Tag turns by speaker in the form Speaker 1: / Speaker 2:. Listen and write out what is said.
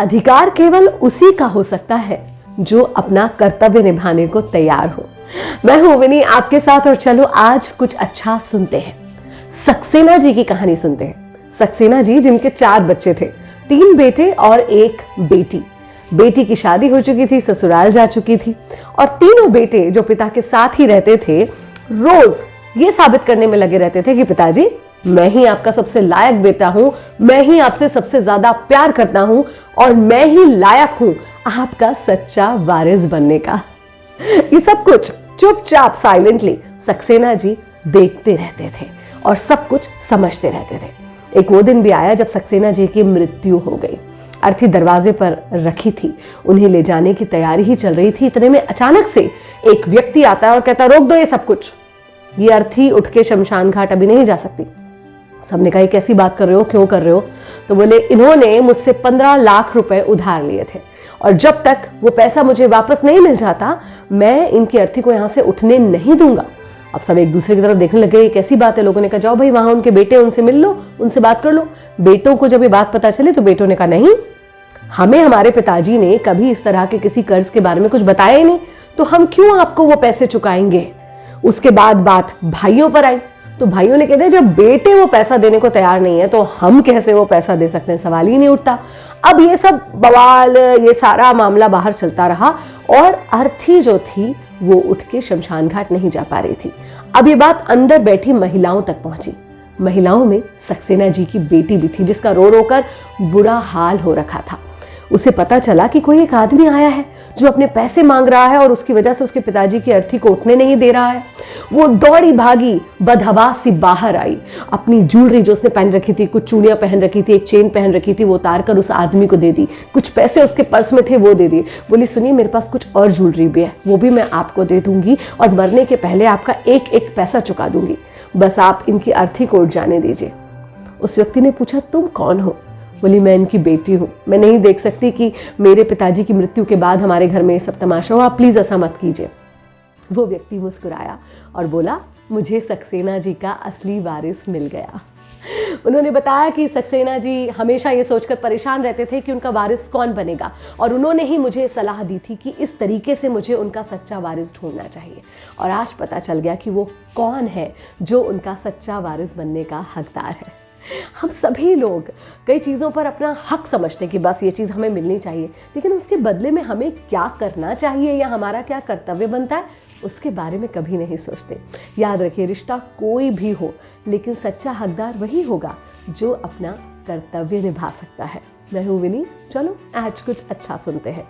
Speaker 1: अधिकार केवल उसी का हो सकता है जो अपना कर्तव्य निभाने को तैयार हो। मैं हूं विनी आपके साथ, और चलो आज कुछ अच्छा सुनते हैं। सक्सेना जी की कहानी सुनते हैं। सक्सेना जी जिनके 4 बच्चे थे, 3 बेटे और 1 बेटी। बेटी की शादी हो चुकी थी, ससुराल जा चुकी थी, और तीनों बेटे जो पिता के साथ ही रहते थे रोज ये साबित करने में लगे रहते थे कि पिताजी मैं ही आपका सबसे लायक बेटा हूं, मैं ही आपसे सबसे ज्यादा प्यार करता हूं और मैं ही लायक हूं आपका सच्चा वारिस बनने का। ये सब कुछ चुपचाप साइलेंटली सक्सेना जी देखते रहते थे और सब कुछ समझते रहते थे। एक वो दिन भी आया जब सक्सेना जी की मृत्यु हो गई। अर्थी दरवाजे पर रखी थी, उन्हें ले जाने की तैयारी ही चल रही थी। इतने में अचानक से एक व्यक्ति आता है और कहता रोक दो ये सब कुछ, ये अर्थी उठ के शमशान घाट अभी नहीं जा सकती। सबने कहा कैसी बात कर रहे हो, क्यों कर रहे हो? तो बोले इन्होंने मुझसे 15 लाख रुपए उधार लिए थे और जब तक वो पैसा मुझे वापस नहीं मिल जाता मैं इनकी अर्थी को यहां से उठने नहीं दूंगा। अब सब एक दूसरे की तरफ देखने लगे, कैसी बात है। लोगों ने कहा जाओ भाई वहां उनके बेटे, उनसे मिल लो, उनसे बात कर लो। बेटों को जब ये बात पता चले तो बेटों ने कहा नहीं, हमें हमारे पिताजी ने कभी इस तरह के किसी कर्ज के बारे में कुछ बताया ही नहीं, तो हम क्यों आपको वो पैसे चुकाएंगे। उसके बाद बात भाइयों पर आई, तो भाइयों ने कहते जब बेटे वो पैसा देने को तैयार नहीं है तो हम कैसे वो पैसा दे सकते हैं, सवाल ही नहीं उठता। अब ये सब बवाल, ये सारा मामला बाहर चलता रहा और अर्थी जो थी वो उठ के शमशान घाट नहीं जा पा रही थी। अब ये बात अंदर बैठी महिलाओं तक पहुंची। महिलाओं में सक्सेना जी की बेटी भी थी जिसका रो रो कर बुरा हाल हो रखा था। उसे पता चला कि कोई एक आदमी आया है जो अपने पैसे मांग रहा है और उसकी वजह से उसके पिताजी की अर्थी को उठने नहीं दे रहा है। वो दौड़ी भागी, बदहवास सी बाहर आई, अपनी ज्वेलरी जो उसने पहन रखी थी, कुछ चूड़ियां पहन रखी थी, एक चेन पहन रखी थी, वो उतार कर उस आदमी को दे दी। कुछ पैसे उसके पर्स में थे वो दे दिए। बोली सुनिए मेरे पास कुछ और ज्वेलरी भी है, वो भी मैं आपको दे दूंगी और मरने के पहले आपका एक एक पैसा चुका दूंगी, बस आप इनकी अर्थी को उठ जाने दीजिए। उस व्यक्ति ने पूछा तुम कौन हो? बोली मैं इनकी बेटी हूँ, मैं नहीं देख सकती कि मेरे पिताजी की मृत्यु के बाद हमारे घर में ये सब तमाशा हो, आप प्लीज ऐसा मत कीजिए। वो व्यक्ति मुस्कुराया और बोला मुझे सक्सेना जी का असली वारिस मिल गया। उन्होंने बताया कि सक्सेना जी हमेशा ये सोचकर परेशान रहते थे कि उनका वारिस कौन बनेगा, और उन्होंने ही मुझे सलाह दी थी कि इस तरीके से मुझे उनका सच्चा वारिस ढूंढना चाहिए। और आज पता चल गया कि वो कौन है जो उनका सच्चा वारिस बनने का हकदार है। हम सभी लोग कई चीज़ों पर अपना हक समझते हैं कि बस ये चीज़ हमें मिलनी चाहिए, लेकिन उसके बदले में हमें क्या करना चाहिए या हमारा क्या कर्तव्य बनता है उसके बारे में कभी नहीं सोचते। याद रखिए रिश्ता कोई भी हो, लेकिन सच्चा हकदार वही होगा जो अपना कर्तव्य निभा सकता है। मैं हूँ विनी, चलो आज कुछ अच्छा सुनते हैं।